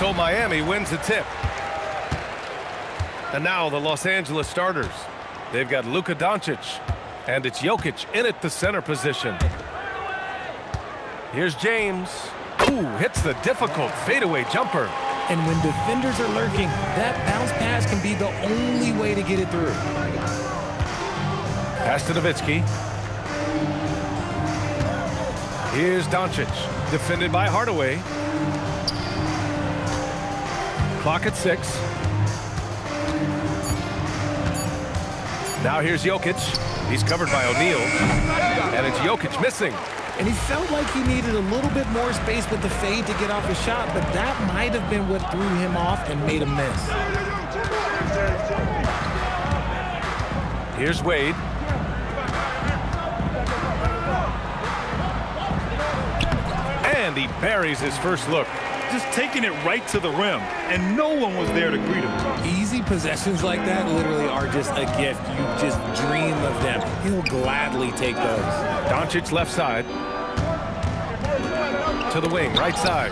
So Miami wins the tip. And now the Los Angeles starters. They've got Luka Doncic, and it's Jokic in at the center position. Here's James. Ooh, hits the difficult fadeaway jumper. And when defenders are lurking, that bounce pass can be the only way to get it through. Pass to Nowitzki. Here's Doncic, defended by Hardaway. Clock at 6. Now here's Jokic. He's covered by O'Neal. And it's Jokic missing. And he felt like he needed a little bit more space with the fade to get off his shot, but that might have been what threw him off and made him miss. Here's Wade. And he buries his first look. Just taking it right to the rim, and no one was there to greet him. Easy possessions like that literally are just a gift. You just dream of them. He'll gladly take those. Doncic left side. To the wing, right side.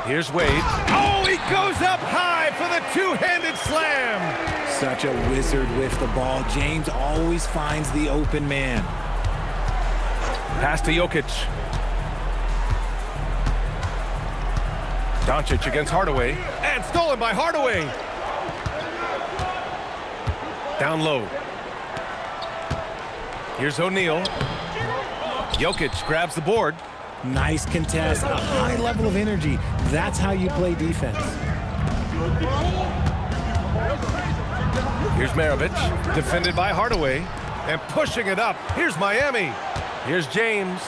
Here's Wade. Oh, he goes up high for the two-handed slam. Such a wizard with the ball. James always finds the open man. Pass to Jokic. Doncic against Hardaway. And stolen by Hardaway. Down low. Here's O'Neal. Jokic grabs the board. Nice contest, a high level of energy. That's how you play defense. Here's Maravich, defended by Hardaway. And pushing it up. Here's Miami. Here's James.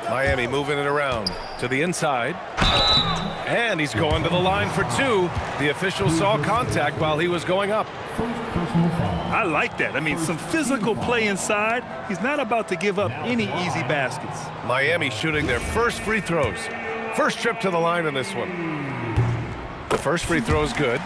Miami moving it around to the inside. And he's going to the line for 2. The official saw contact while he was going up. I like that. I mean, some physical play inside. He's not about to give up any easy baskets. Miami shooting their first free throws. First trip to the line in this one. The first free throw is good.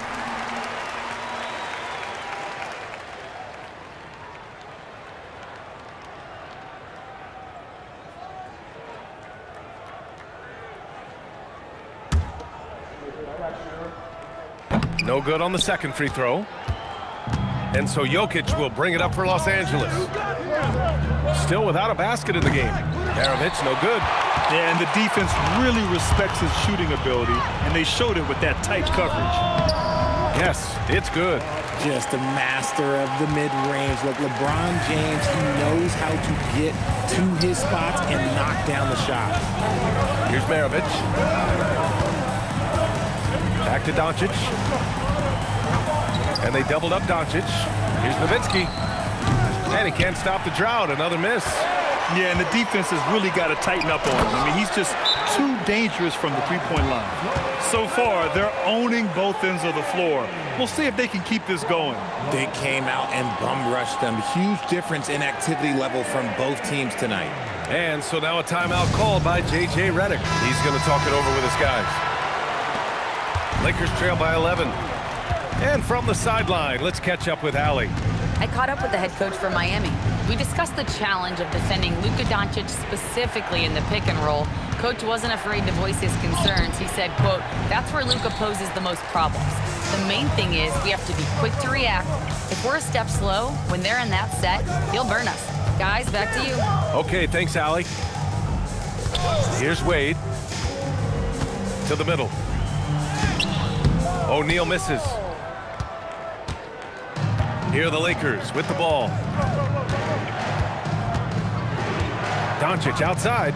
No good on the second free throw. And so Jokic will bring it up for Los Angeles. Still without a basket in the game. Maravich, no good. Yeah, and the defense really respects his shooting ability, and they showed it with that tight coverage. Yes, it's good. Just a master of the mid-range. Look, LeBron James, he knows how to get to his spots and knock down the shot. Here's Maravich. Back to Doncic. And they doubled up Doncic. Here's Nowitzki. And he can't stop the drought. Another miss. Yeah, and the defense has really got to tighten up on him. I mean, he's just too dangerous from the three-point line. So far, they're owning both ends of the floor. We'll see if they can keep this going. They came out and bum-rushed them. Huge difference in activity level from both teams tonight. And so now a timeout called by J.J. Redick. He's going to talk it over with his guys. Lakers trail by 11. And from the sideline, let's catch up with Allie. I caught up with the head coach for Miami. We discussed the challenge of defending Luka Doncic specifically in the pick and roll. Coach wasn't afraid to voice his concerns. He said, quote, "That's where Luka poses the most problems. The main thing is we have to be quick to react. If we're a step slow, when they're in that set, he'll burn us." Guys, back to you. Okay, thanks, Allie. Here's Wade. To the middle. O'Neal misses. Here are the Lakers with the ball. Doncic outside.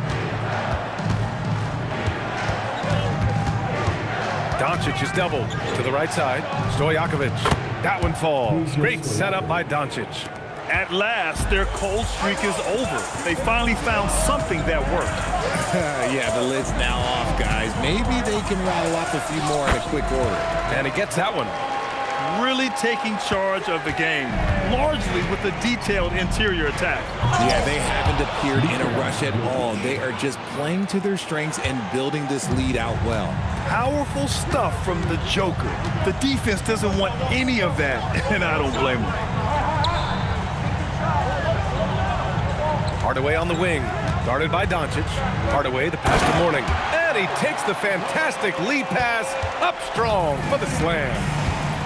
Doncic is doubled to the right side. Stojakovic. That one falls. Great setup by Doncic. At last, their cold streak is over. They finally found something that worked. Yeah, the lid's now off, guys. Maybe they can rattle off a few more in a quick order. And he gets that one. Really taking charge of the game, largely with the detailed interior attack. Yeah, they haven't appeared in a rush at all. They are just playing to their strengths and building this lead out well. Powerful stuff from the Joker. The defense doesn't want any of that, and I don't blame them. Hardaway on the wing, guarded by Doncic. Hardaway, the pass to Mourning. And he takes the fantastic lead pass up strong for the slam.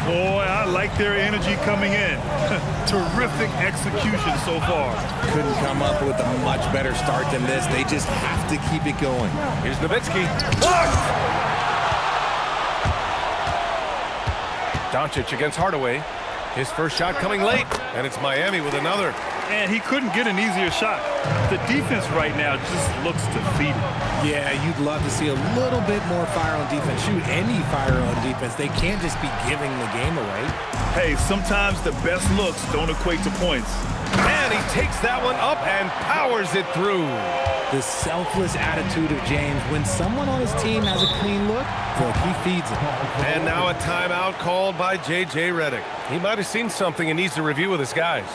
Boy, I like their energy coming in. Terrific execution so far. Couldn't come up with a much better start than this. They just have to keep it going. Here's Nowitzki. Blocked! Doncic against Hardaway. His first shot coming late, and it's Miami with another. And he couldn't get an easier shot. The defense right now just looks defeated. Yeah, you'd love to see a little bit more fire on defense. Shoot, any fire on defense. They can't just be giving the game away. Hey, sometimes the best looks don't equate to points. And he takes that one up and powers it through. The selfless attitude of James. When someone on his team has a clean look, look, he feeds it. And now a timeout called by J.J. Redick. He might have seen something and needs to review with his guys.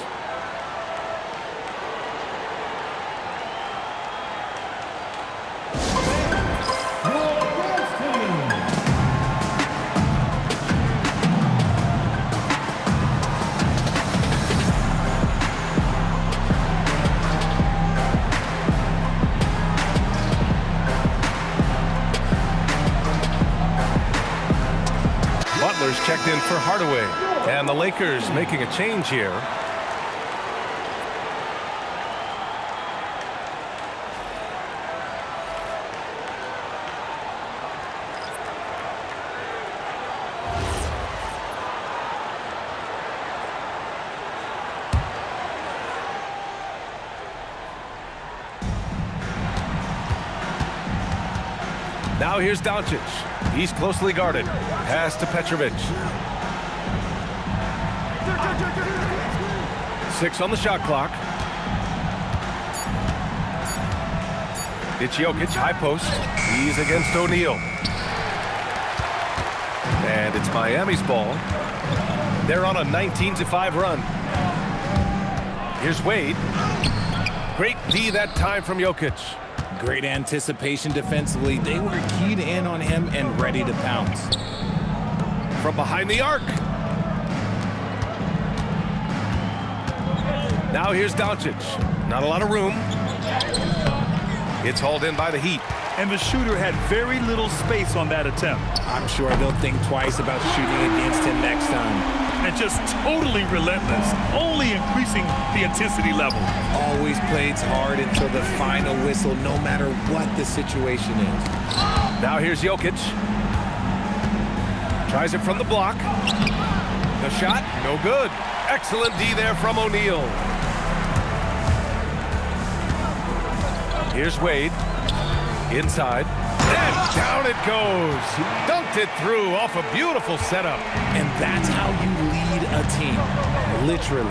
Butler's checked in for Hardaway. And the Lakers making a change here. Now here's Doncic. He's closely guarded. Pass to Petrovic. 6 on the shot clock. It's Jokic, high post. He's against O'Neal. And it's Miami's ball. They're on a 19-5 run. Here's Wade. Great D that time from Jokic. Great anticipation defensively. They were keyed in on him and ready to pounce. From behind the arc. Now here's Doncic. Not a lot of room. It's hauled in by the Heat. And the shooter had very little space on that attempt. I'm sure they'll think twice about shooting against him next time. And just totally relentless, only increasing the intensity level. Always plays hard until the final whistle, no matter what the situation is. Now here's Jokic. Tries it from the block. The shot, no good. Excellent D there from O'Neal. Here's Wade. Inside. And down it goes. He dunked it through off a beautiful setup. And that's how you lead a team. Literally.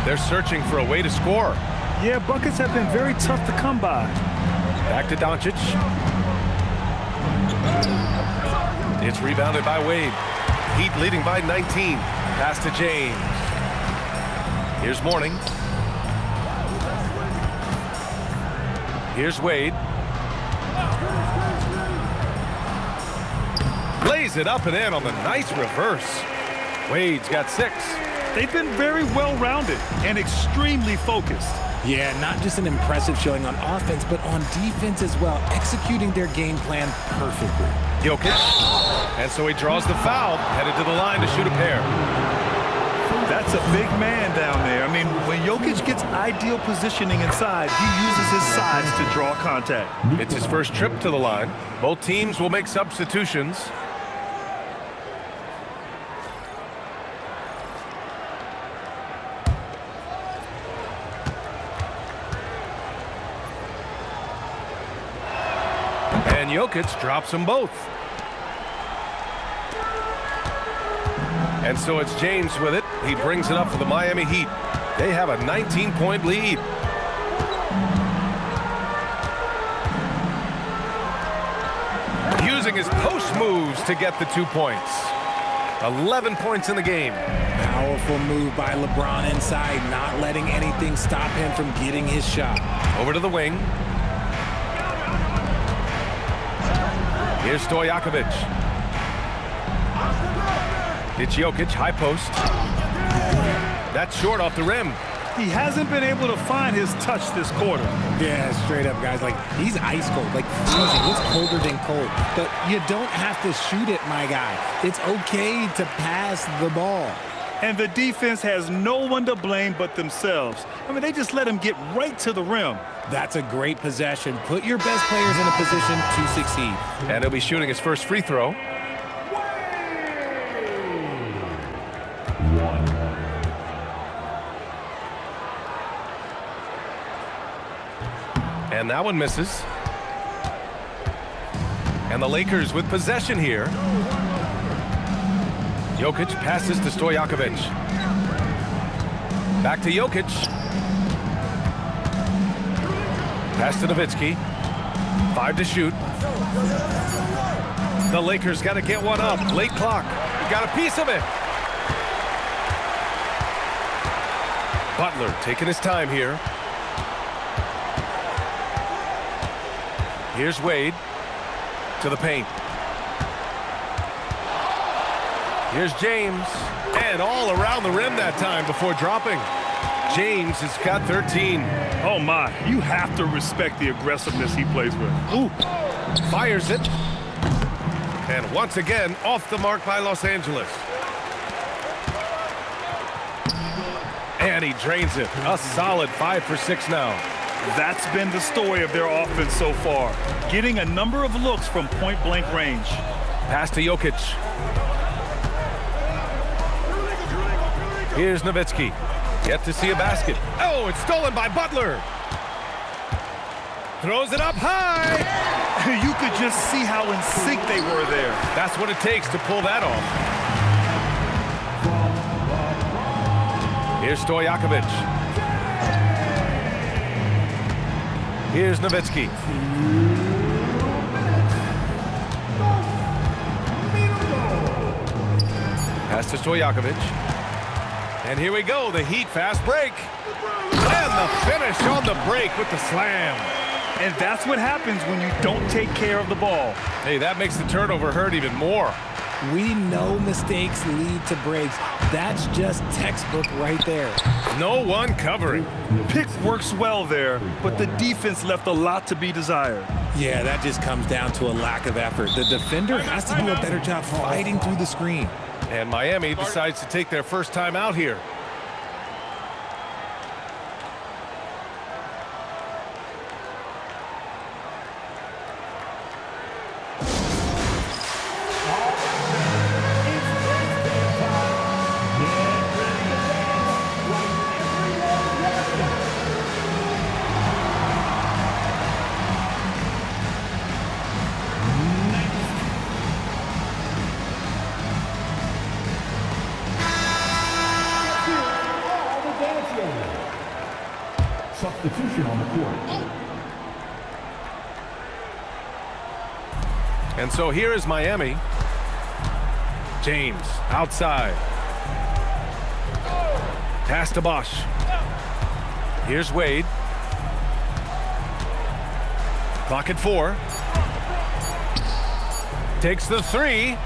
They're searching for a way to score. Yeah, buckets have been very tough to come by. Back to Doncic. It's rebounded by Wade. Heat leading by 19. Pass to James. Here's Mourning. Here's Wade. Lays it up and in on the nice reverse. Wade's got 6. They've been very well-rounded and extremely focused. Yeah, not just an impressive showing on offense, but on defense as well, executing their game plan perfectly. Jokic. And so he draws the foul, headed to the line to shoot a pair. That's a big man down there. I mean, when Jokic gets ideal positioning inside, he uses his size to draw contact. It's his first trip to the line. Both teams will make substitutions. And Jokic drops them both. And so it's James with it. He brings it up for the Miami Heat. They have a 19-point lead. Using his post moves to get the 2 points. 11 points in the game. Powerful move by LeBron inside, not letting anything stop him from getting his shot. Over to the wing. Here's Stojakovic. It's Jokic, high post. That's short off the rim. He hasn't been able to find his touch this quarter. Yeah, straight up, guys. Like, he's ice cold, like freezing. It's colder than cold. But you don't have to shoot it, my guy. It's okay to pass the ball. And the defense has no one to blame but themselves. I mean, they just let him get right to the rim. That's a great possession. Put your best players in a position to succeed. And he'll be shooting his first free throw. And that one misses. And the Lakers with possession here. Jokic passes to Stojakovic. Back to Jokic. Pass to Nowitzki. 5 to shoot. The Lakers got to get one up. Late clock. Got a piece of it. Butler taking his time here. Here's Wade to the paint. Here's James. And all around the rim that time before dropping. James has got 13. Oh, my. You have to respect the aggressiveness he plays with. Ooh. Fires it. And once again, off the mark by Los Angeles. And he drains it. A solid 5 for 6 now. That's been the story of their offense so far. Getting a number of looks from point-blank range. Pass to Jokic. Here's Nowitzki. Yet to see a basket. Oh, it's stolen by Butler. Throws it up high. You could just see how in sync they were there. That's what it takes to pull that off. Here's Stojakovic. Here's Nowitzki. Pass to Stojakovic. And here we go, the Heat fast break. And the finish on the break with the slam. And that's what happens when you don't take care of the ball. Hey, that makes the turnover hurt even more. We know mistakes lead to breaks. That's just textbook right there. No one covering. Pick works well there, but the defense left a lot to be desired. Yeah, that just comes down to a lack of effort. The defender has to do a better job fighting through the screen. And Miami decides to take their first time out here. Substitution on the court. And so here is Miami. James outside. Pass to Bosch. Here's Wade. Clock at 4. Takes the 3.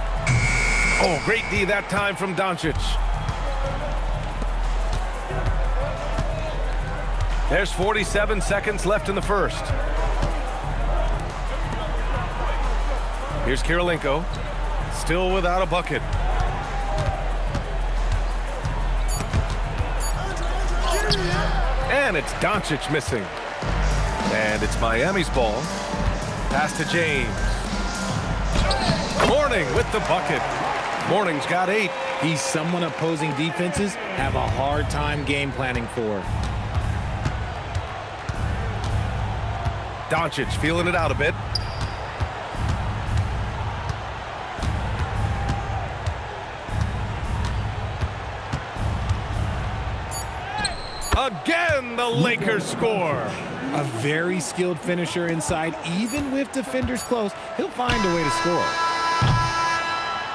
Oh, great D that time from Doncic. There's 47 seconds left in the first. Here's Kirilenko, still without a bucket. And it's Doncic missing. And it's Miami's ball. Pass to James. Mourning with the bucket. Mourning's got 8. He's someone opposing defenses have a hard time game planning for. Doncic feeling it out a bit. Again, the Lakers score. A very skilled finisher inside. Even with defenders close, he'll find a way to score.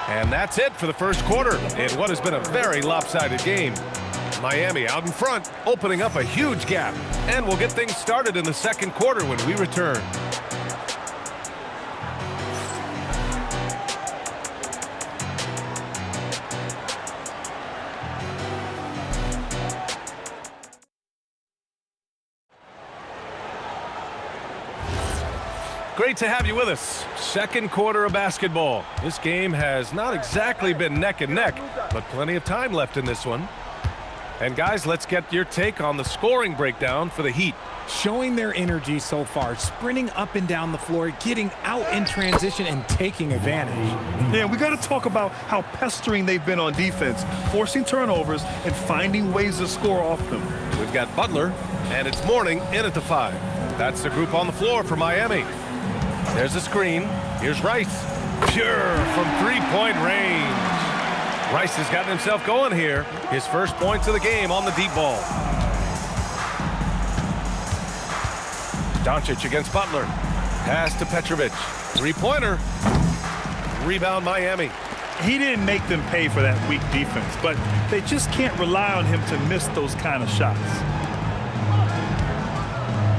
And that's it for the first quarter in what has been a very lopsided game. Miami out in front, opening up a huge gap. And we'll get things started in the second quarter when we return. Great to have you with us. Second quarter of basketball. This game has not exactly been neck and neck, but plenty of time left in this one. And guys, let's get your take on the scoring breakdown for the Heat. Showing their energy so far, sprinting up and down the floor, getting out in transition and taking advantage. Yeah, we got to talk about how pestering they've been on defense, forcing turnovers and finding ways to score off them. We've got Butler, and it's Mourning in at the 5. That's the group on the floor for Miami. There's a screen. Here's Rice. Pure from three-point range. Rice has gotten himself going here. His first points of the game on the deep ball. Doncic against Butler. Pass to Petrovic. Three-pointer. Rebound Miami. He didn't make them pay for that weak defense, but they just can't rely on him to miss those kind of shots.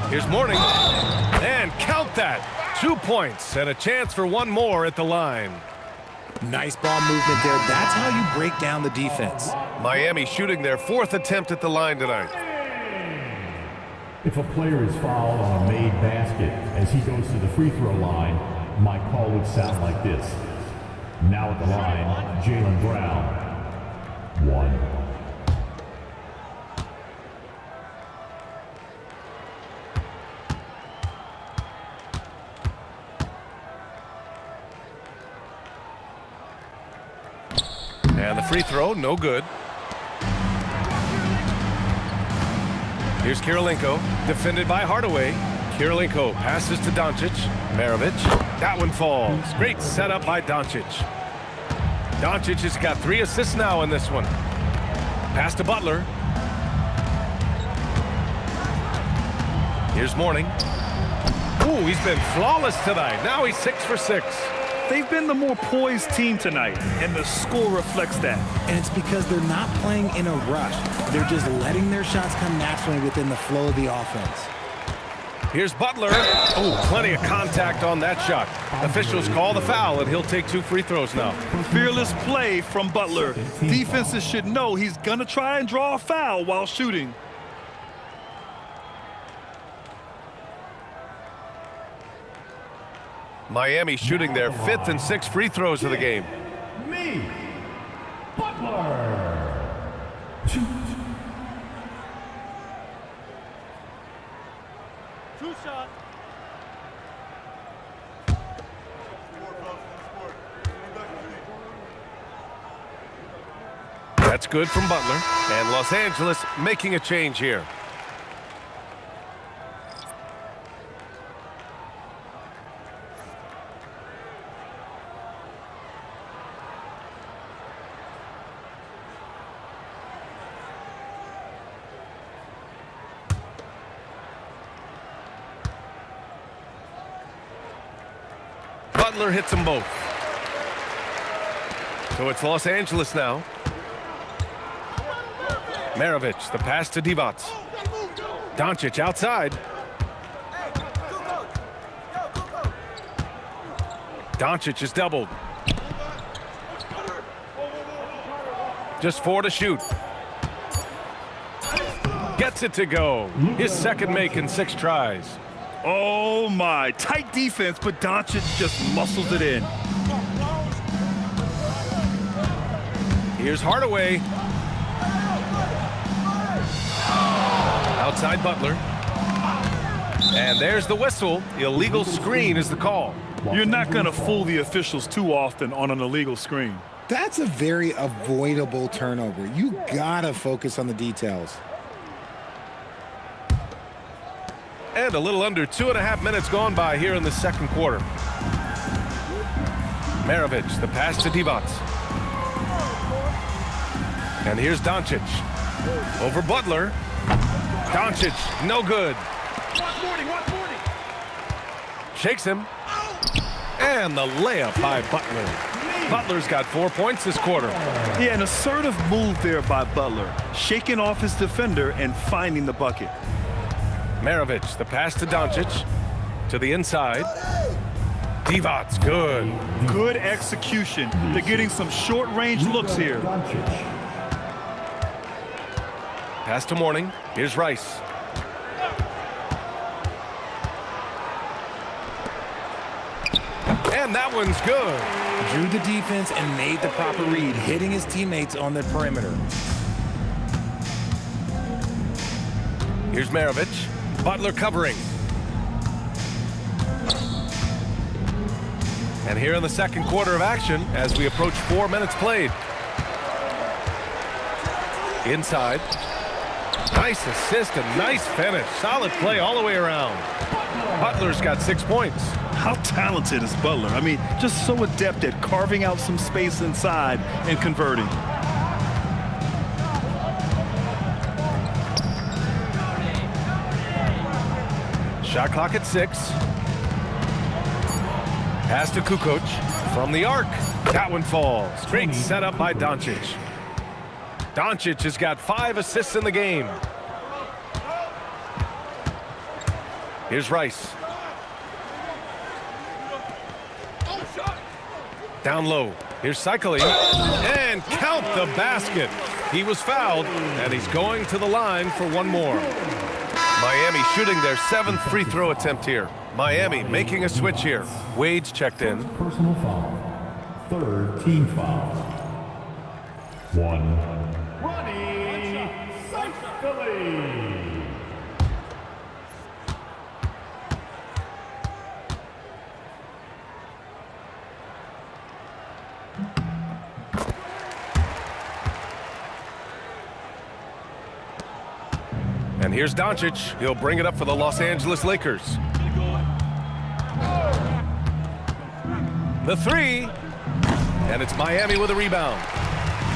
Here's Mourning. And count that. 2 points and a chance for one more at the line. Nice ball movement there. That's how you break down the defense. Miami shooting their 4th attempt at the line tonight. If a player is fouled on a made basket as he goes to the free throw line, my call would sound like this. Now at the line, Jaylen Brown. 1. And the free throw, no good. Here's Kirilenko, defended by Hardaway. Kirilenko passes to Doncic. Maravich, that one falls. Great setup by Doncic. Doncic has got 3 assists now in this one. Pass to Butler. Here's Mourning. Ooh, he's been flawless tonight. Now he's 6 for 6. They've been the more poised team tonight, and the score reflects that. And it's because they're not playing in a rush. They're just letting their shots come naturally within the flow of the offense. Here's Butler. Oh, plenty of contact on that shot. Officials call the foul, and he'll take 2 free throws now. Fearless play from Butler. Defenses should know he's going to try and draw a foul while shooting. Miami shooting their 5th and 6th free throws of the game. Me, Butler. 2 shot. That's good from Butler. And Los Angeles making a change here. Butler hits them both. So it's Los Angeles now. Maravich, the pass to Divac. Doncic outside. Doncic is doubled. Just 4 to shoot. Gets it to go. His second make in 6 tries. Oh my, tight defense, but Doncic just muscles it in. Here's Hardaway. Outside Butler. And there's the whistle. Illegal screen is the call. You're not going to fool the officials too often on an illegal screen. That's a very avoidable turnover. You gotta focus on the details. And a little under 2.5 minutes gone by here in the second quarter. Maravich, the pass to Divac. And here's Doncic. Over Butler. Doncic, no good. Shakes him. And the layup by Butler. Butler's got 4 points this quarter. Yeah, an assertive move there by Butler, shaking off his defender and finding the bucket. Maravich, the pass to Doncic. To the inside. Divac, good. Good execution. They're getting some short-range looks here. Pass to Mourning. Here's Rice. And that one's good. Drew the defense and made the proper read, hitting his teammates on the perimeter. Here's Maravich. Butler covering. And here in the second quarter of action, as we approach 4 minutes played. Inside. Nice assist and nice finish. Solid play all the way around. Butler's got 6 points. How talented is Butler? I mean, just so adept at carving out some space inside and converting. Shot clock at 6. Pass to Kukoc from the arc. That one falls. Great setup by Doncic. Doncic has got 5 assists in the game. Here's Rice. Down low. Here's cycling. And count the basket. He was fouled, and he's going to the line for one more. Miami shooting their 7th free throw attempt here. Miami making a switch here. Wade's checked in. Personal foul. 3rd team foul. 1. Ronnie Philly. And here's Doncic. He'll bring it up for the Los Angeles Lakers. The 3. And it's Miami with a rebound.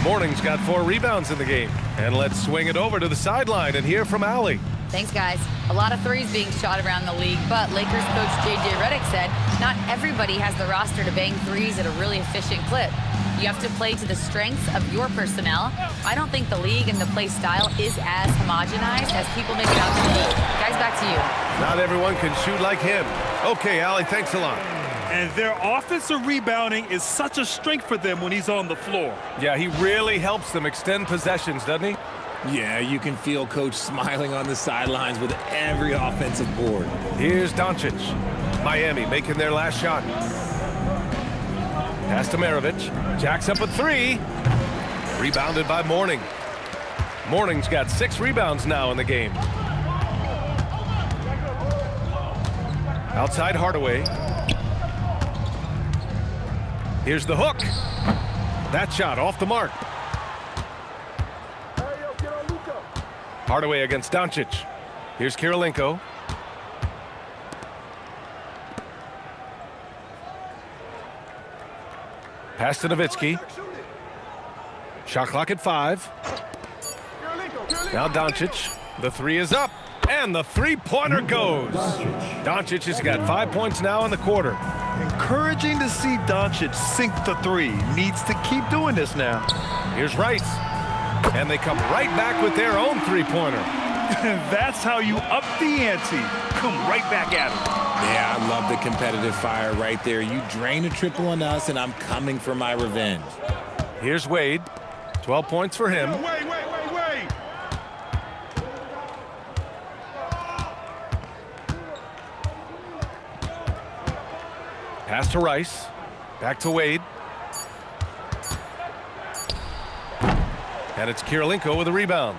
Morning's got 4 rebounds in the game. And let's swing it over to the sideline and hear from Allie. Thanks, guys. A lot of threes being shot around the league, but Lakers coach J.J. Redick said not everybody has the roster to bang threes at a really efficient clip. You have to play to the strengths of your personnel. I don't think the league and the play style is as homogenized as people make it out to be. Guys, back to you. Not everyone can shoot like him. Okay, Allie, thanks a lot. And their offensive rebounding is such a strength for them when he's on the floor. Yeah, he really helps them extend possessions, doesn't he? Yeah, you can feel Coach smiling on the sidelines with every offensive board. Here's Doncic. Miami making their last shot. Pass to Maravich. Jacks up a 3. Rebounded by Morning. Morning's got 6 rebounds now in the game. Outside Hardaway. Here's the hook. That shot off the mark. Hardaway against Doncic. Here's Kirilenko. Pass to Nowitzki. Shot clock at 5. Now Doncic. The 3 is up. And the three-pointer goes. Doncic has got 5 points now in the quarter. Encouraging to see Doncic sink the 3. Needs to keep doing this now. Here's Rice. And they come right back with their own three-pointer. That's how you up the ante. Come right back at him. Yeah, I love the competitive fire right there. You drain a triple on us, and I'm coming for my revenge. Here's Wade. 12 points for him. Wait. Pass to Rice. Back to Wade. And it's Kirilenko with a rebound.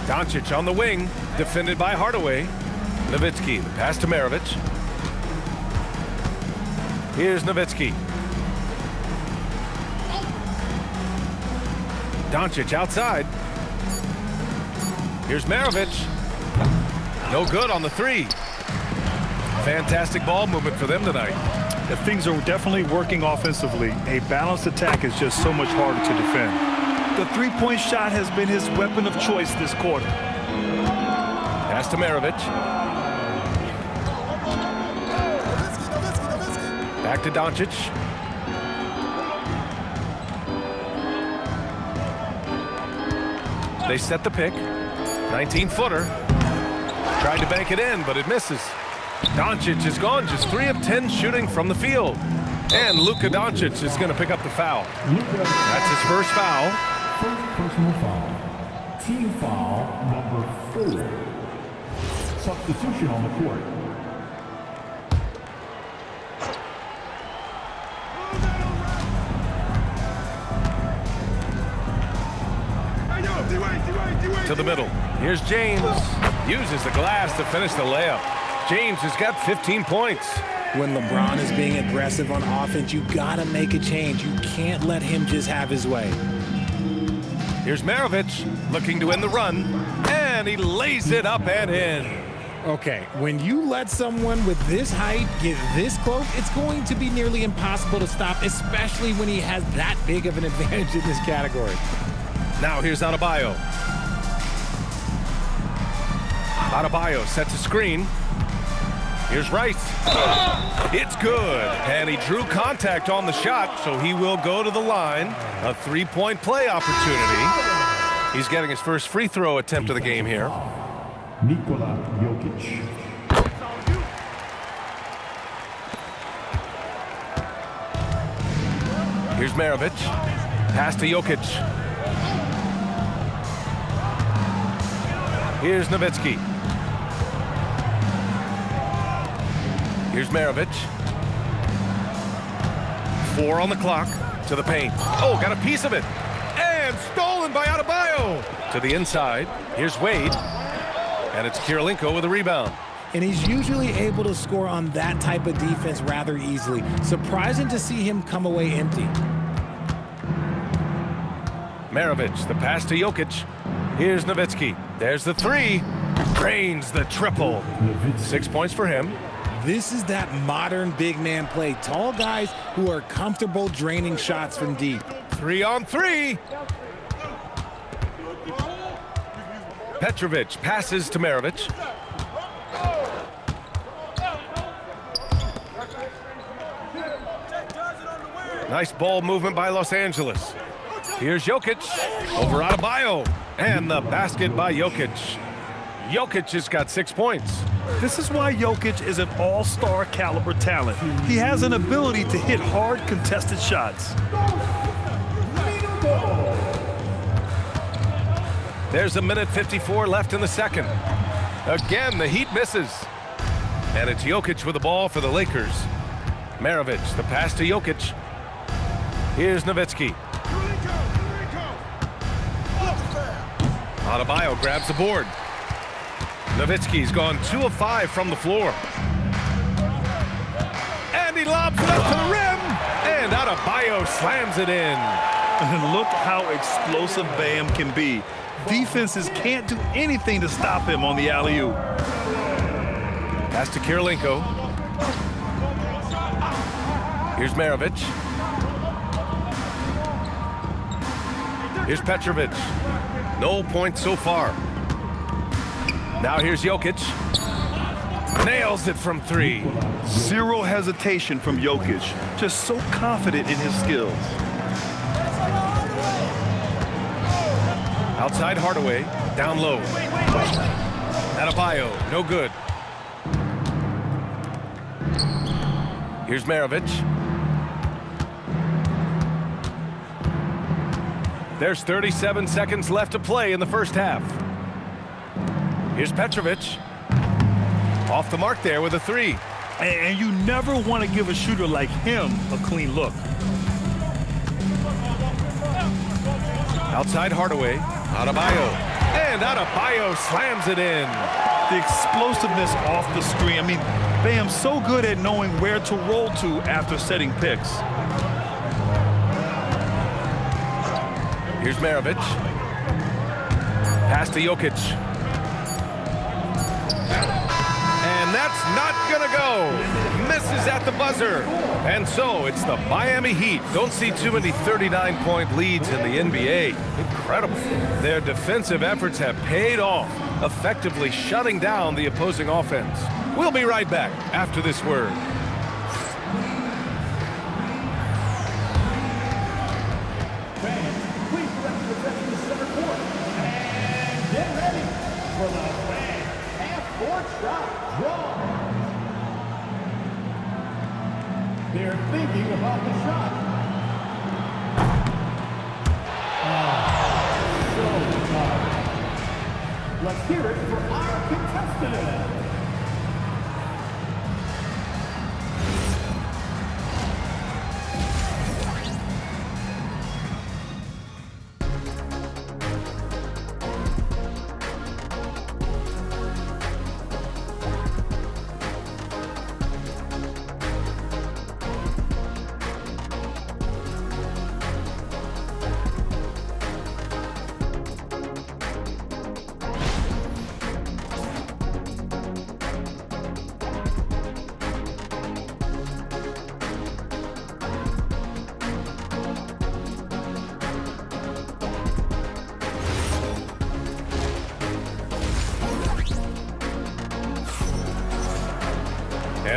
Doncic on the wing, defended by Hardaway. Nowitzki, the pass to Maravich. Here's Nowitzki. Doncic outside. Here's Maravich. No good on the 3. Fantastic ball movement for them tonight. Things are definitely working offensively. A balanced attack is just so much harder to defend. The three-point shot has been his weapon of choice this quarter. Pass to Maravich. Back to Doncic. They set the pick. 19-footer. Tried to bank it in, but it misses. Doncic is gone, just 3 of 10 shooting from the field. And Luka Doncic is going to pick up the foul. That's his first foul. First personal foul. Team foul number 4. Substitution on the court. To the middle. Here's James. Uses the glass to finish the layup. James has got 15 points. When LeBron is being aggressive on offense, you gotta make a change. You can't let him just have his way. Here's Maravich looking to end the run, and he lays it up and in. Okay, when you let someone with this height get this close, it's going to be nearly impossible to stop, especially when he has that big of an advantage in this category. Now here's Adebayo. Adebayo sets a screen. Here's Rice. It's good. And he drew contact on the shot, so he will go to the line. A three-point play opportunity. He's getting his first free throw attempt of the game here. Nikola Jokic. Here's Maravich. Pass to Jokic. Here's Nowitzki. Here's Maravich. 4 on the clock. To the paint. Oh, got a piece of it. And stolen by Adebayo. To the inside. Here's Wade. And it's Kirilenko with a rebound. And he's usually able to score on that type of defense rather easily. Surprising to see him come away empty. Maravich, the pass to Jokic. Here's Nowitzki. There's the three. Drains the triple. 6 points for him. This is that modern big man play. Tall guys who are comfortable draining shots from deep. 3 on 3. Petrovic passes to Maravich. Nice ball movement by Los Angeles. Here's Jokic over Adebayo. And the basket by Jokic. Jokic has got 6 points. This is why Jokic is an all-star caliber talent. He has an ability to hit hard contested shots. There's a minute 54 left in the second. Again, the Heat misses. And it's Jokic with the ball for the Lakers. Maravich, the pass to Jokic. Here's Nowitzki. Adebayo grabs the board. Nowitzki's gone 2 of 5 from the floor. And he lobs it up to the rim. And Adebayo slams it in. And look how explosive Bam can be. Defenses can't do anything to stop him on the alley-oop. Pass to Kirilenko. Here's Maravich. Here's Petrovic. No points so far. Now here's Jokic. Nails it from 3. Zero hesitation from Jokic. Just so confident in his skills. Outside Hardaway. Down low. Adebayo. No good. Here's Maravich. There's 37 seconds left to play in the first half. Here's Petrovic. Off the mark there with a 3. And you never want to give a shooter like him a clean look. Outside Hardaway. Adebayo. And Adebayo slams it in. The explosiveness off the screen. I mean, Bam's so good at knowing where to roll to after setting picks. Here's Maravich. Pass to Jokic. And that's not gonna go. Misses at the buzzer. And so it's the Miami Heat. Don't see too many 39-point leads in the NBA. Incredible. Their defensive efforts have paid off, effectively shutting down the opposing offense. We'll be right back after this word. They're thinking about the shot. So tough. Let's hear it for our contestant.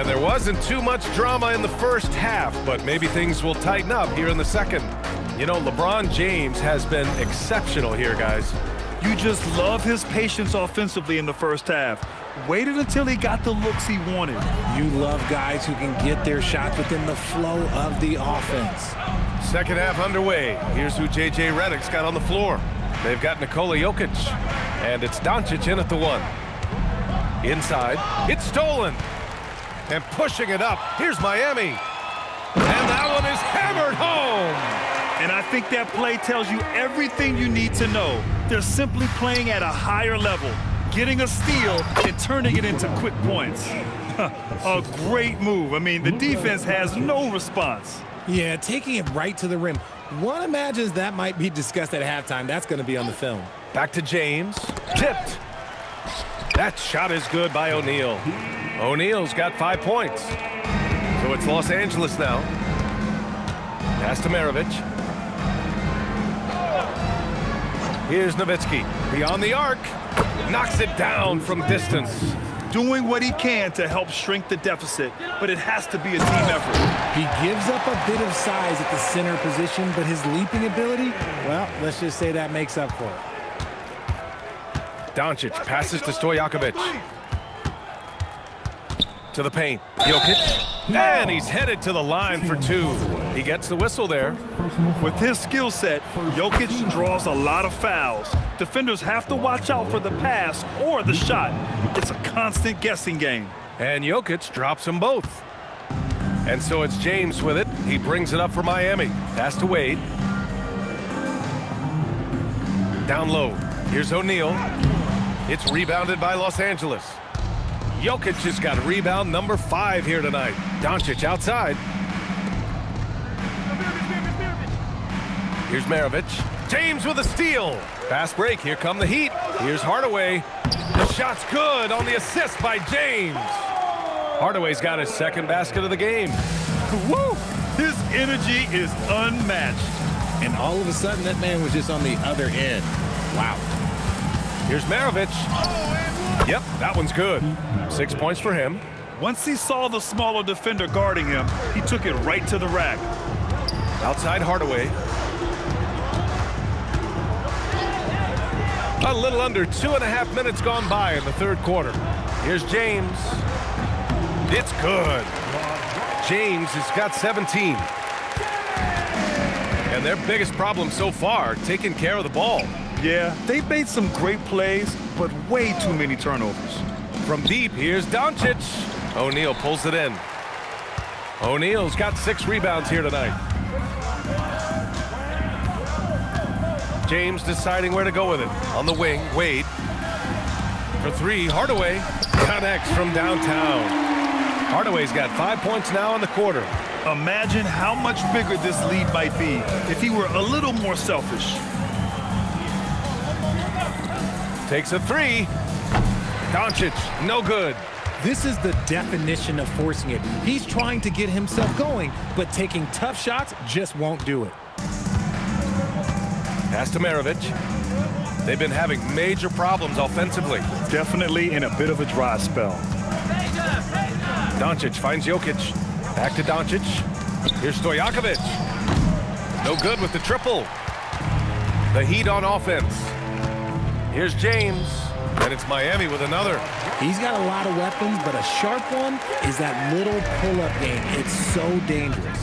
And there wasn't too much drama in the first half, but maybe things will tighten up here in the second. You know, LeBron James has been exceptional here, guys. You just love his patience offensively in the first half. Waited until he got the looks he wanted. You love guys who can get their shots within the flow of the offense. Second half underway. Here's who J.J. Redick's got on the floor. They've got Nikola Jokic, and it's Doncic in at the one. Inside, it's stolen. And pushing it up, here's Miami. And that one is hammered home. And I think that play tells you everything you need to know. They're simply playing at a higher level, getting a steal and turning it into quick points. A great move. I mean, the defense has no response. Yeah, taking it right to the rim. One imagines that might be discussed at halftime. That's going to be on the film. Back to James. Tipped. That shot is good by O'Neal. O'Neal's got 5 points. So it's Los Angeles now. Pass to Maravich. Here's Nowitzki. Beyond the arc. Knocks it down from distance. Doing what he can to help shrink the deficit, but it has to be a team effort. He gives up a bit of size at the center position, but his leaping ability, well, let's just say that makes up for it. Doncic passes to Stojakovic. To the paint. Jokic. And he's headed to the line for two. He gets the whistle there. With his skill set, Jokic draws a lot of fouls. Defenders have to watch out for the pass or the shot. It's a constant guessing game. And Jokic drops them both. And so it's James with it. He brings it up for Miami. Pass to Wade. Down low. Here's O'Neal. It's rebounded by Los Angeles. Jokic has got rebound number 5 here tonight. Doncic outside. Here's Maravich. James with a steal. Fast break. Here come the Heat. Here's Hardaway. The shot's good on the assist by James. Hardaway's got his second basket of the game. Woo! His energy is unmatched. And all of a sudden, that man was just on the other end. Wow. Here's Maravich. Yep, that one's good. 6 points for him. Once he saw the smaller defender guarding him, he took it right to the rack. Outside Hardaway. A little under 2.5 minutes gone by in the third quarter. Here's James. It's good. James has got 17. And their biggest problem so far, taking care of the ball. Yeah, they've made some great plays, but way too many turnovers. From deep, here's Doncic. O'Neal pulls it in. O'Neal's got 6 rebounds here tonight. James deciding where to go with it. On the wing, Wade. For 3, Hardaway connects from downtown. Hardaway's got 5 points now in the quarter. Imagine how much bigger this lead might be if he were a little more selfish. Takes a 3. Doncic, no good. This is the definition of forcing it. He's trying to get himself going, but taking tough shots just won't do it. Pass to Maravich. They've been having major problems offensively. Definitely in a bit of a dry spell. Doncic finds Jokic. Back to Doncic. Here's Stojakovic. No good with the triple. The Heat on offense. Here's James. And it's Miami with another. He's got a lot of weapons, but a sharp one is that little pull-up game. It's so dangerous.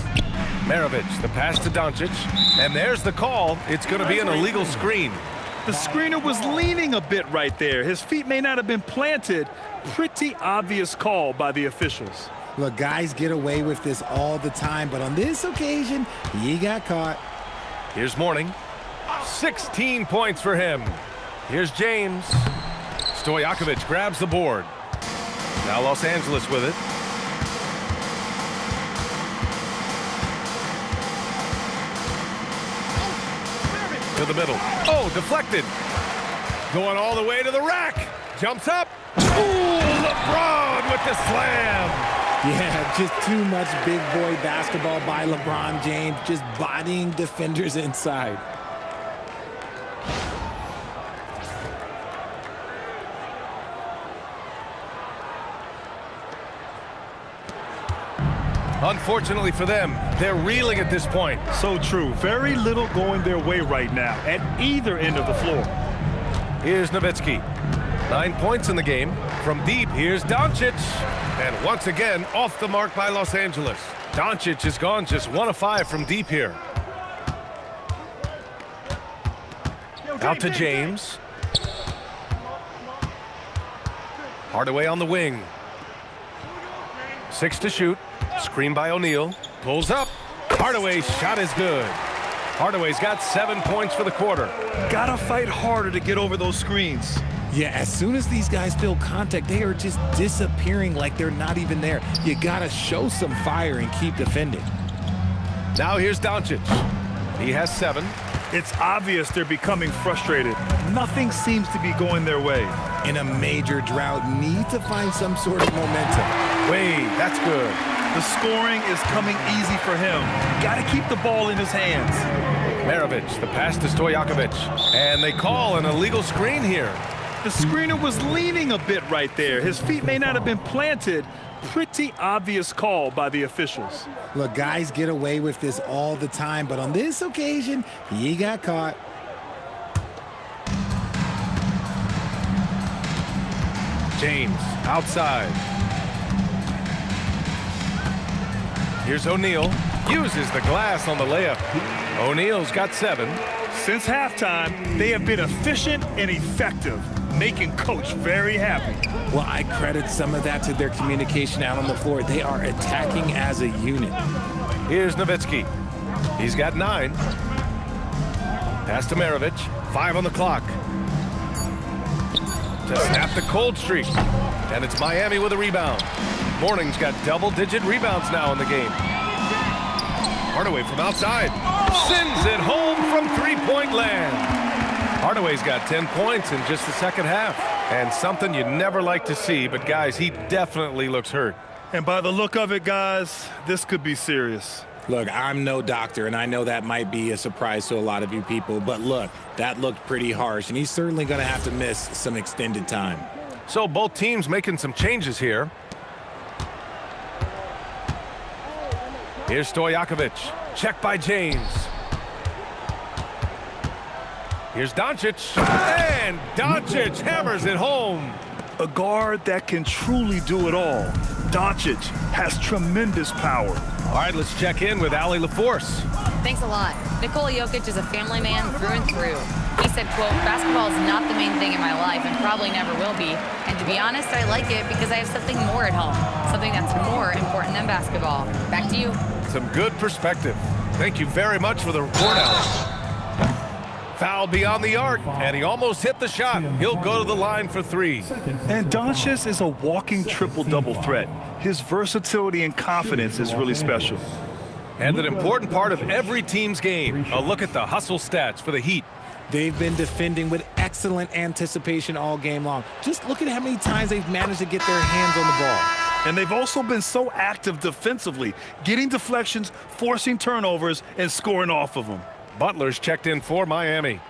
Maravich, the pass to Doncic. And there's the call. It's going to be an illegal screen. The screener was leaning a bit right there. His feet may not have been planted. Pretty obvious call by the officials. Look, guys get away with this all the time, but on this occasion, he got caught. Here's Mourning. 16 points for him. Here's James. Stojakovic grabs the board. Now Los Angeles with it. To the middle. Oh, deflected. Going all the way to the rack. Jumps up. Ooh, LeBron with the slam. Yeah, just too much big boy basketball by LeBron James, just bodying defenders inside. Unfortunately for them, they're reeling at this point. So true. Very little going their way right now at either end of the floor. Here's Nowitzki. 9 points in the game. From deep, here's Doncic. And once again, off the mark by Los Angeles. Doncic has gone just 1 of 5 from deep here. Out to James. Hardaway on the wing. 6 to shoot. Screen by O'Neal. Pulls up. Hardaway's shot is good. Hardaway's got 7 points for the quarter. Gotta fight harder to get over those screens. Yeah, as soon as these guys feel contact, they are just disappearing like they're not even there. You gotta show some fire and keep defending. Now here's Doncic. He has 7. It's obvious they're becoming frustrated. Nothing seems to be going their way. In a major drought, need to find some sort of momentum. Wade, that's good. The scoring is coming easy for him. Gotta keep the ball in his hands. Maravich, the pass to Stojakovic. And they call an illegal screen here. The screener was leaning a bit right there. His feet may not have been planted. Pretty obvious call by the officials. Look, guys get away with this all the time, but on this occasion, he got caught. James, outside. Here's O'Neal. Uses the glass on the layup. O'Neal's got 7. Since halftime, they have been efficient and effective, making Coach very happy. Well, I credit some of that to their communication out on the floor. They are attacking as a unit. Here's Nowitzki. He's got 9. Pass to Maravich. 5 on the clock. To snap the cold streak. And it's Miami with a rebound. Morning's got double-digit rebounds now in the game. Hardaway from outside. Sends it home from three-point land. Hardaway's got 10 points in just the second half. And something you never like to see, but guys, he definitely looks hurt. And by the look of it, guys, this could be serious. Look, I'm no doctor, and I know that might be a surprise to a lot of you people, but look, that looked pretty harsh, and he's certainly going to have to miss some extended time. So both teams making some changes here. Here's Stojakovic. Check by James. Here's Doncic. And Doncic hammers it home. A guard that can truly do it all. Doncic has tremendous power. All right, let's check in with Allie LaForce. Thanks a lot. Nikola Jokic is a family man through and through. He said, quote, basketball is not the main thing in my life and probably never will be. And to be honest, I like it because I have something more at home, something that's more important than basketball. Back to you. Some good perspective. Thank you very much for the report, Allie. Foul beyond the arc, and he almost hit the shot. He'll go to the line for 3. And Doncic is a walking triple-double threat. His versatility and confidence is really special. And an important part of every team's game. A look at the hustle stats for the Heat. They've been defending with excellent anticipation all game long. Just look at how many times they've managed to get their hands on the ball. And they've also been so active defensively, getting deflections, forcing turnovers, and scoring off of them. Butler's checked in for Miami.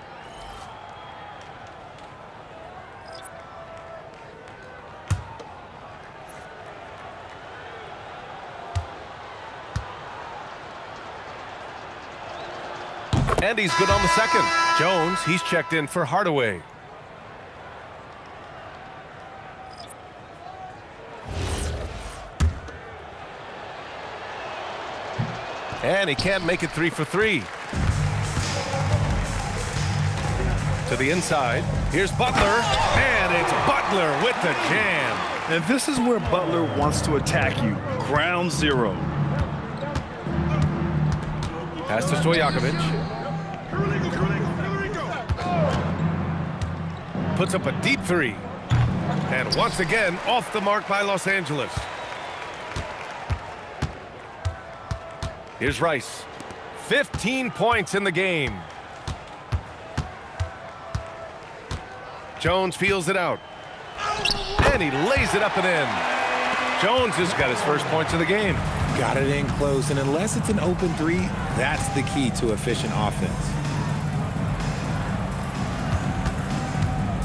And he's good on the second. Jones, he's checked in for Hardaway. And he can't make it 3 for 3. To the inside. Here's Butler. And it's Butler with the jam. And this is where Butler wants to attack you. Ground zero. Pass to Stojakovic. Puts up a deep 3. And once again, off the mark by Los Angeles. Here's Rice. 15 points in the game. Jones feels it out. And he lays it up and in. Jones has got his first points of the game. Got it in close, and unless it's an open 3, that's the key to efficient offense.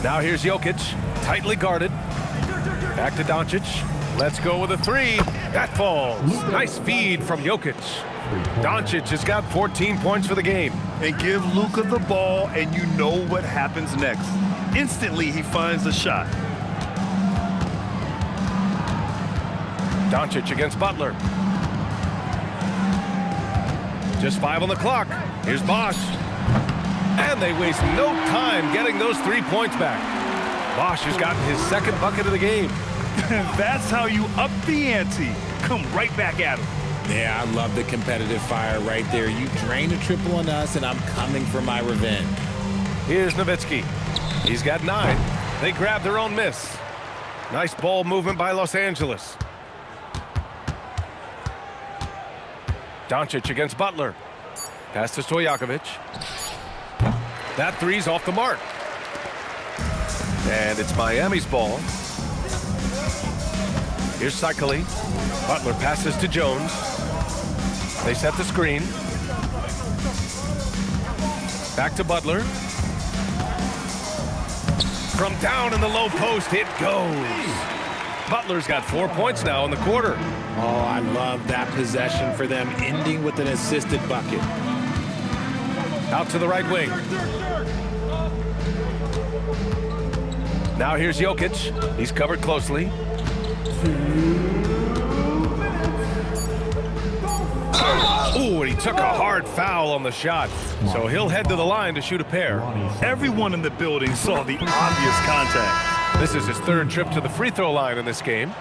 Now here's Jokic, tightly guarded. Back to Doncic. Let's go with a 3. That falls. Nice feed from Jokic. Doncic has got 14 points for the game. And give Luka the ball, and you know what happens next. Instantly, he finds a shot. Doncic against Butler. Just 5 on the clock. Here's Bosch. And they waste no time getting those 3 points back. Bosch has gotten his second bucket of the game. That's how you up the ante. Come right back at him. Yeah, I love the competitive fire right there. You drained a triple on us, and I'm coming for my revenge. Here's Nowitzki. He's got 9. They grab their own miss. Nice ball movement by Los Angeles. Doncic against Butler. Pass to Stojakovic. That three's off the mark. And it's Miami's ball. Here's Cycli. Butler passes to Jones. They set the screen. Back to Butler. From down in the low post, it goes. Butler's got 4 points now in the quarter. Oh, I love that possession for them, ending with an assisted bucket. Out to the right wing. Now here's Jokic. He's covered closely. Ooh, and he took a hard foul on the shot. So he'll head to the line to shoot a pair. Everyone in the building saw the obvious contact. This is his 3rd trip to the free throw line in this game.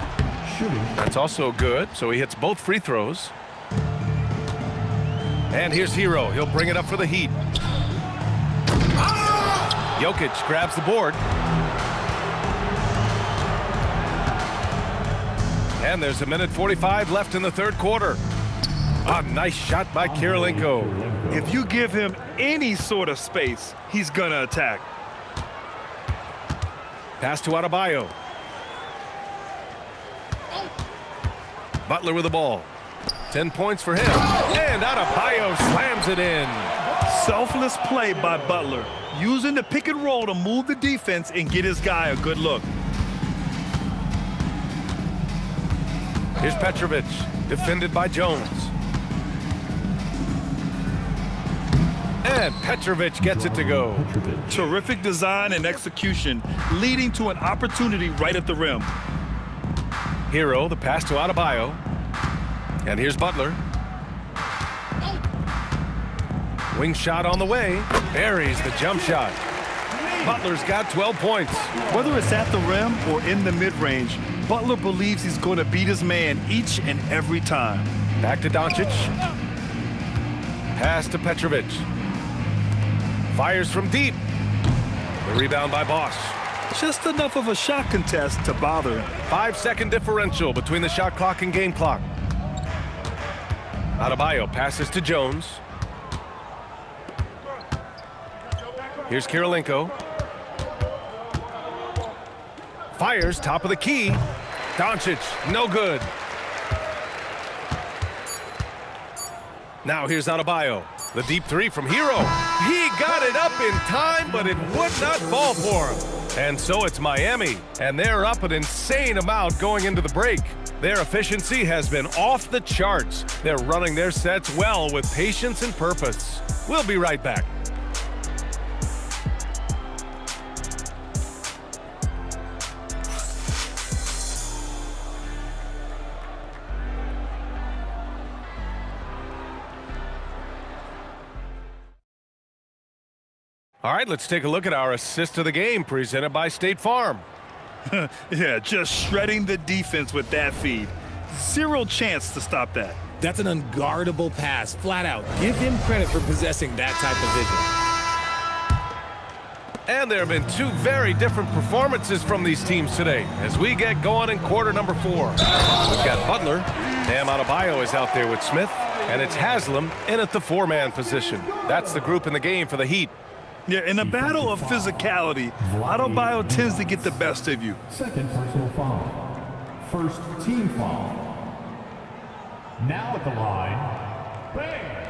That's also good, so he hits both free throws. And here's Hero. He'll bring it up for the Heat. Jokic grabs the board. And there's 1:45 left in the 3rd quarter. A nice shot by Kirilenko. If you give him any sort of space, he's gonna attack. Pass to Adebayo. Butler with the ball. 10 points for him. And Adebayo slams it in. Selfless play by Butler, using the pick and roll to move the defense and get his guy a good look. Here's Petrovic, defended by Jones. And Petrovic gets it to go. Terrific design and execution, leading to an opportunity right at the rim. Hero, the pass to Adebayo. And here's Butler. Wing shot on the way. Buries the jump shot. Butler's got 12 points. Whether it's at the rim or in the mid-range, Butler believes he's going to beat his man each and every time. Back to Doncic. Pass to Petrovic. Fires from deep. The rebound by Bosch. Just enough of a shot contest to bother him. 5-second differential between the shot clock and game clock. Adebayo passes to Jones. Here's Kirilenko. Fires top of the key. Doncic, no good. Now here's Adebayo. The deep 3 from Hero. He got it up in time, but it would not fall for him. And so it's Miami, and they're up an insane amount going into the break. Their efficiency has been off the charts. They're running their sets well with patience and purpose. We'll be right back. All right, let's take a look at our assist of the game presented by State Farm. Yeah, just shredding the defense with that feed. Zero chance to stop that. That's an unguardable pass, flat out. Give him credit for possessing that type of vision. And there have been 2 very different performances from these teams today as we get going in quarter number 4. We've got Butler. Bam Adebayo is out there with Smith, and it's Haslam in at the 4-man position. That's the group in the game for the Heat. Yeah, in a battle of physicality, Adebayo tends to get the best of you. Second personal foul. First team foul. Now at the line, bang!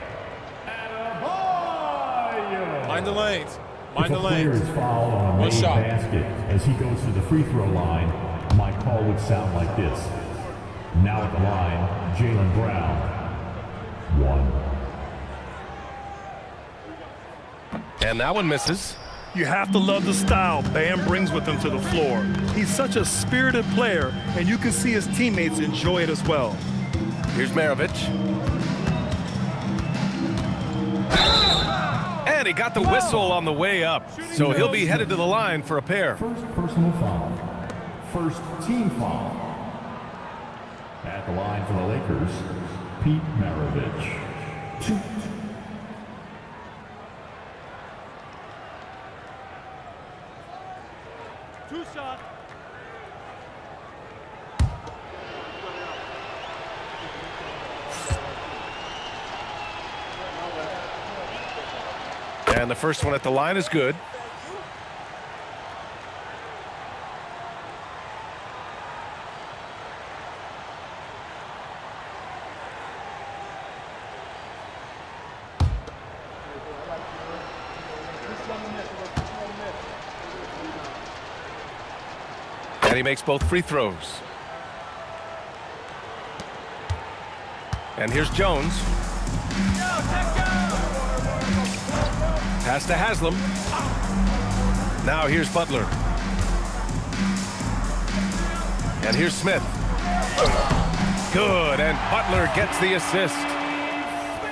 Adebayo! Mind the lanes. Mind the If a player lanes. is fouled on a One made shot. basket as he goes to the free throw line, my call would sound like this. Now at the line, Jaylen Brown. 1. And that one misses. You have to love the style Bam brings with him to the floor. He's such a spirited player, and you can see his teammates enjoy it as well. Here's Maravich. And he got the whistle on the way up. So he'll be headed to the line for a pair. First personal foul. First team foul. At the line for the Lakers, Pete Maravich. 2. Two-shot. And the first one at the line is good. And he makes both free throws. And here's Jones. Pass to Haslam. Now here's Butler. And here's Smith. Good, and Butler gets the assist.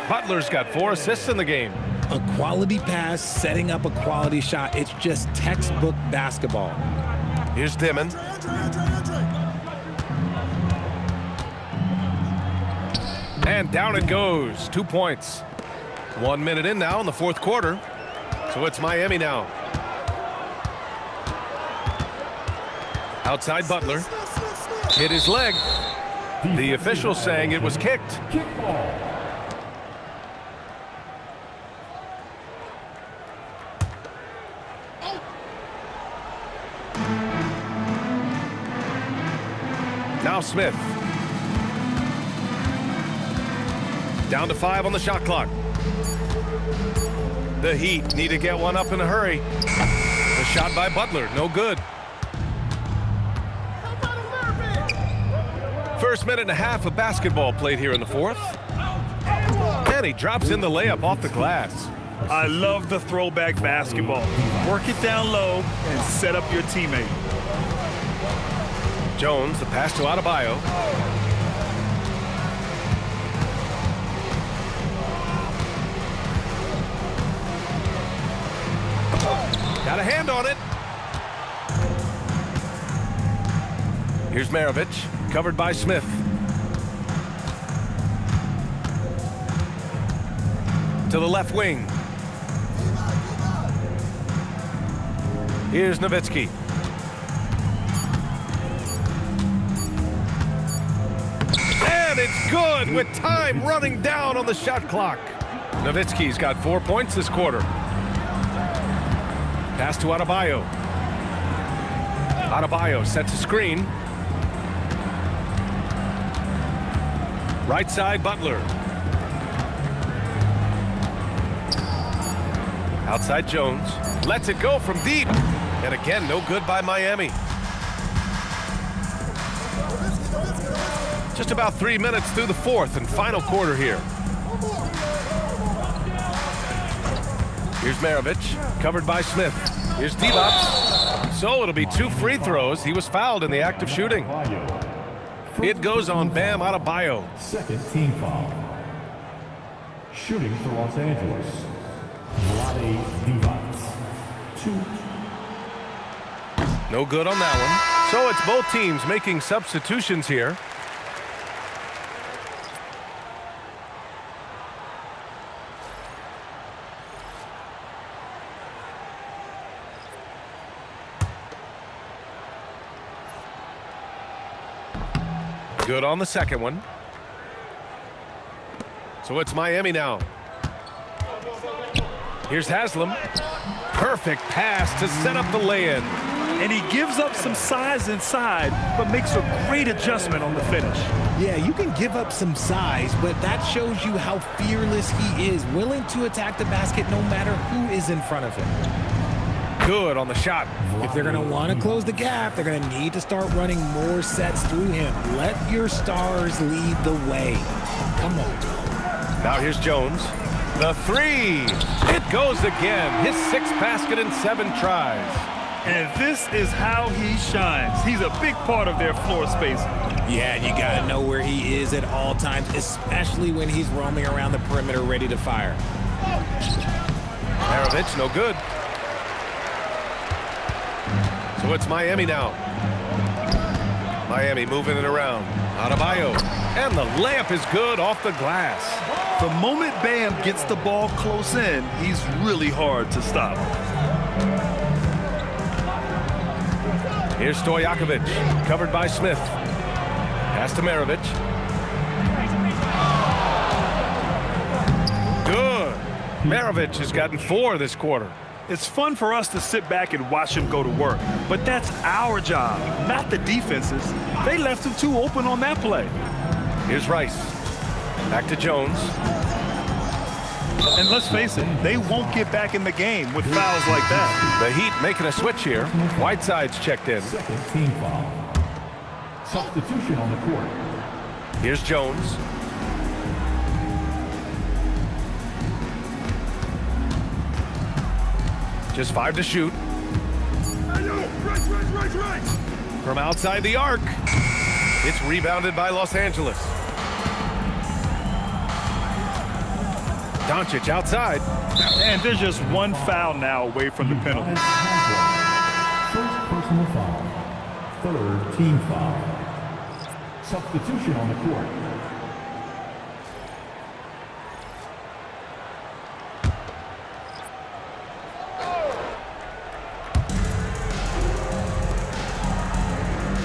Butler's got 4 assists in the game. A quality pass, setting up a quality shot. It's just textbook basketball. Here's Dimon. And down it goes. 2 points. 1 minute in now in the fourth quarter. So it's Miami now. Outside Butler. Hit his leg. The official saying it was kicked. Kickball. Now Smith. Down to 5 on the shot clock. The Heat need to get one up in a hurry. The shot by Butler, no good. First minute and a half of basketball played here in the fourth. And he drops in the layup off the glass. I love the throwback basketball. Work it down low and set up your teammate. Jones, the pass to Adebayo. Got a hand on it. Here's Maravich, covered by Smith. To the left wing. Here's Nowitzki. And it's good with time running down on the shot clock. Nowitzki's got 4 points this quarter. Pass to Adebayo. Adebayo sets a screen. Right side, Butler. Outside Jones. Lets it go from deep. And again, no good by Miami. Just about 3 minutes through the fourth and final quarter here. Here's Maravich, covered by Smith. Here's Divac. So it'll be 2 free throws. He was fouled in the act of shooting. It goes on Bam Adebayo. Second team foul. Shooting for Los Angeles, Vlade Divac. 2. No good on that one. So it's both teams making substitutions here. Good on the second one. So it's Miami now. Here's Haslam. Perfect pass to set up the lay-in. And he gives up some size inside, but makes a great adjustment on the finish. Yeah, you can give up some size, but that shows you how fearless he is, willing to attack the basket no matter who is in front of him. Good on the shot. If they're going to want to close the gap, they're going to need to start running more sets through him. Let your stars lead the way. Come on. Now here's Jones. The three. It goes again. His 6th basket in 7 tries. And this is how he shines. He's a big part of their floor space. Yeah, you got to know where he is at all times, especially when he's roaming around the perimeter ready to fire. Maravich, no good. So it's Miami now. Miami moving it around. Adebayo. And the layup is good off the glass. The moment Bam gets the ball close in, he's really hard to stop. Here's Stojakovic, covered by Smith. Pass to Maravich. Good. Maravich has gotten 4 this quarter. It's fun for us to sit back and watch him go to work, but that's our job, not the defense's. They left him too open on that play. Here's Rice. Back to Jones. And let's face it, they won't get back in the game with fouls like that. The Heat making a switch here. Whiteside's checked in. Second team foul. Substitution on the court. Here's Jones. Just 5 to shoot. From outside the arc. It's rebounded by Los Angeles. Doncic outside. And there's just one foul now away from the penalty. First personal foul. Third team foul. Substitution on the court.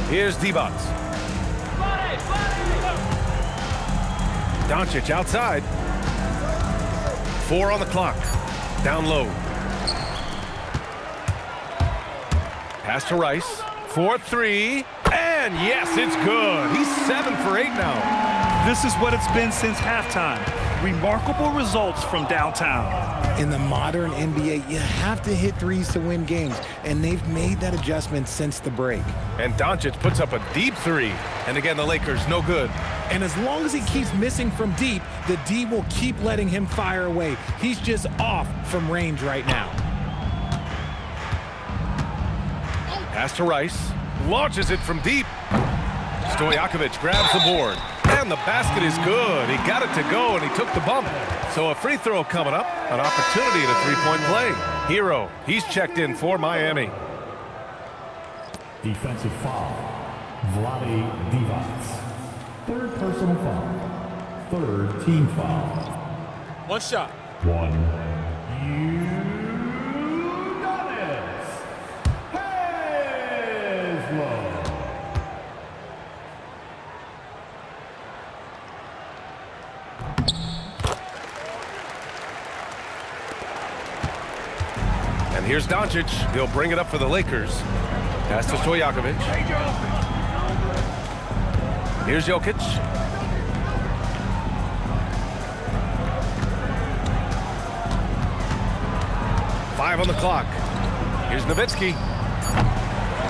Here's Divac. Doncic outside. 4 on the clock. Down low. Pass to Rice. 4-3. And yes, it's good. He's 7 for 8 now. This is what it's been since halftime. Remarkable results from downtown. In the modern NBA, you have to hit threes to win games, and they've made that adjustment since the break. And Doncic puts up a deep 3. And again, the Lakers, no good. And as long as he keeps missing from deep, the D will keep letting him fire away. He's just off from range right now. Pass to Rice. Launches it from deep. Stojakovic grabs the board. And the basket is good. He got it to go, and he took the bump. So a free throw coming up. An opportunity at a three-point play. Hero, he's checked in for Miami. Defensive foul. Vlade Divac. Third personal foul. Third team foul. One shot. One. Udonis Haslem. And here's Doncic. He'll bring it up for the Lakers. Pass to Stojakovic. Here's Jokic. Five on the clock. Here's Nowitzki.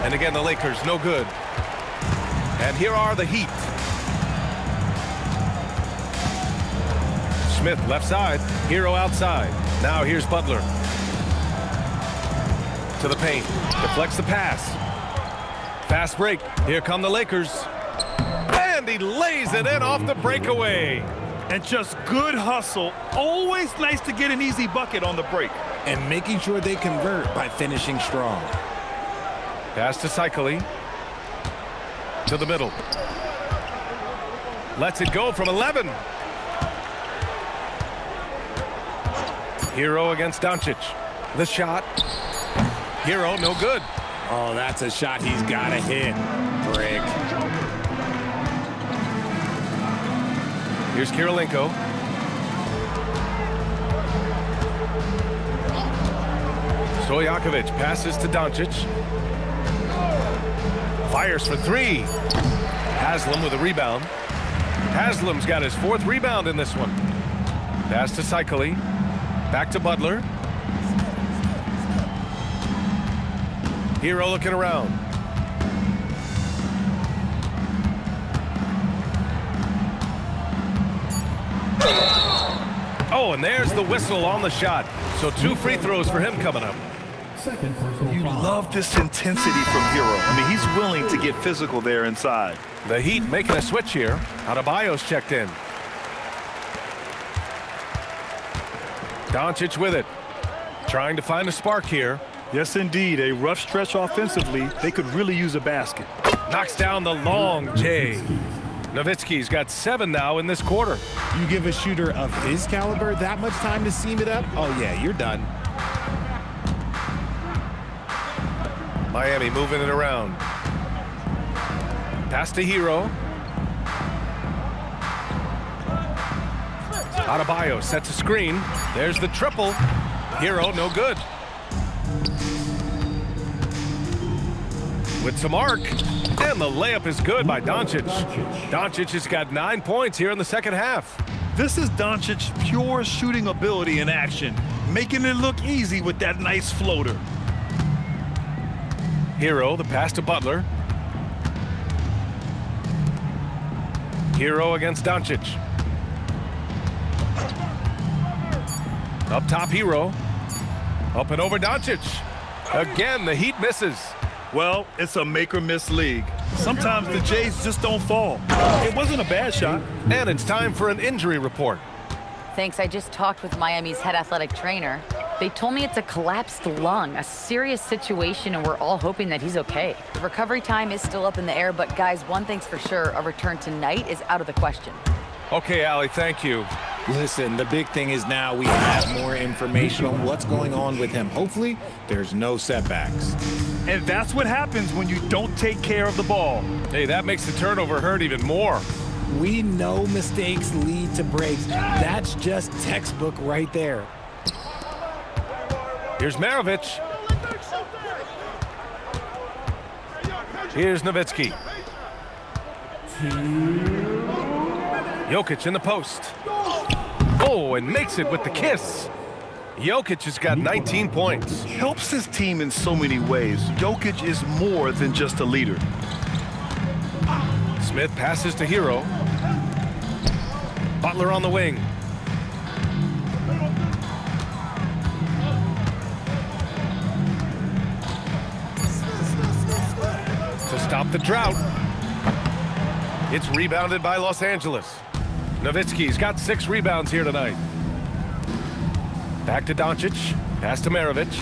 And again, the Lakers, no good. And here are the Heat. Smith, left side. Hero outside. Now here's Butler. To the paint. Deflects the pass. Fast break. Here come the Lakers. And he lays it in off the breakaway. And just good hustle. Always nice to get an easy bucket on the break. And making sure they convert by finishing strong. Pass to Cycli. To the middle. Lets it go from 11. Hero against Doncic. The shot. Hero, no good. Oh, that's a shot he's got to hit. Brick. Here's Kirilenko. Stojakovic passes to Doncic. Fires for 3. Haslem with a rebound. Haslem's got his 4th rebound in this one. Pass to Cycli. Back to Butler. Hero looking around. Oh, and there's the whistle on the shot. So 2 free throws for him coming up. Second personal You foul. love this intensity from Hero. I mean, he's willing to get physical there inside. The Heat making a switch here. Adebayo's checked in. Doncic with it. Trying to find a spark here. Yes, indeed. A rough stretch offensively. They could really use a basket. Knocks down the long J. Nowitzki's got 7 now in this quarter. You give a shooter of his caliber that much time to seam it up, oh yeah, you're done. Miami moving it around. Pass to Hero. Adebayo sets a screen. There's the triple. Hero, no good. With some arc. And the layup is good by Doncic. Doncic has got 9 points here in the second half. This is Doncic's pure shooting ability in action, making it look easy with that nice floater. Hero, the pass to Butler. Hero against Doncic. Up top, Hero. Up and over Doncic. Again, the Heat misses. Well, it's a make-or-miss league. Sometimes the Jays just don't fall. It wasn't a bad shot. And it's time for an injury report. Thanks, I just talked with Miami's head athletic trainer. They told me it's a collapsed lung, a serious situation, and we're all hoping that he's okay. The recovery time is still up in the air, but guys, one thing's for sure, a return tonight is out of the question. Okay, Allie, thank you. Listen, the big thing is now we have more information on what's going on with him. Hopefully, there's no setbacks. And that's what happens when you don't take care of the ball. Hey, that makes the turnover hurt even more. We know mistakes lead to breaks. That's just textbook right there. Here's Maravich. Here's Nowitzki. Jokic in the post. Oh, and makes it with the kiss. Jokic has got 19 points. Helps his team in so many ways. Jokic is more than just a leader. Smith passes to Hero. Butler on the wing. To stop the drought. It's rebounded by Los Angeles. Nowitzki's got 6 rebounds here tonight. Back to Doncic. Pass to Maravich.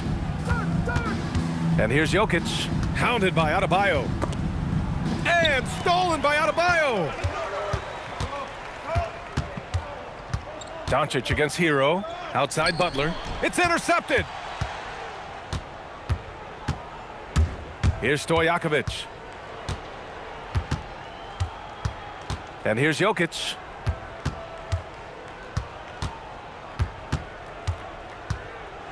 And here's Jokic. Hounded by Adebayo. And stolen by Adebayo. Doncic against Hero. Outside Butler. It's intercepted. Here's Stojakovic. And here's Jokic.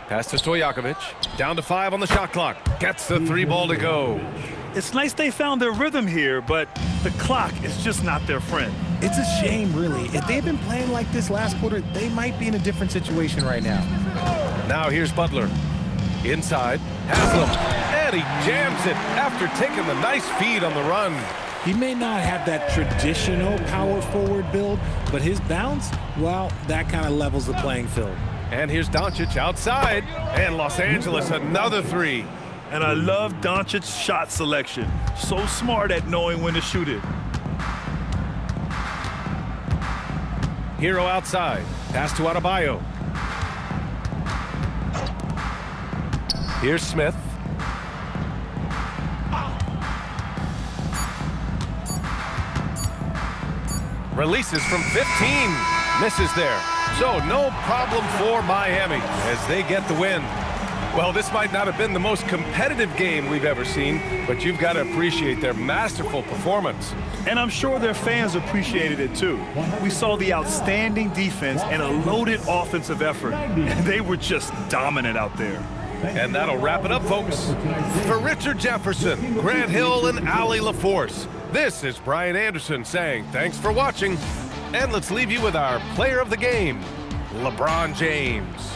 Pass to Stojakovic. Down to 5 on the shot clock. Gets the 3 ball to go. It's nice they found their rhythm here, but the clock is just not their friend. It's a shame, really. If they had been playing like this last quarter, they might be in a different situation right now. Now here's Butler. Inside. Haslam. And he jams it after taking the nice feed on the run. He may not have that traditional power forward build, but his bounce, well, that kind of levels the playing field. And here's Doncic outside. And Los Angeles, another 3. And I love Doncic's shot selection. So smart at knowing when to shoot it. Hero outside. Pass to Adebayo. Here's Smith. Releases from 15. Misses there. So no problem for Miami as they get the win. Well, this might not have been the most competitive game we've ever seen, but you've got to appreciate their masterful performance. And I'm sure their fans appreciated it too. We saw the outstanding defense and a loaded offensive effort. And they were just dominant out there. And that'll wrap it up, folks. For Richard Jefferson, Grant Hill, and Allie LaForce, this is Brian Anderson saying thanks for watching. And let's leave you with our player of the game, LeBron James.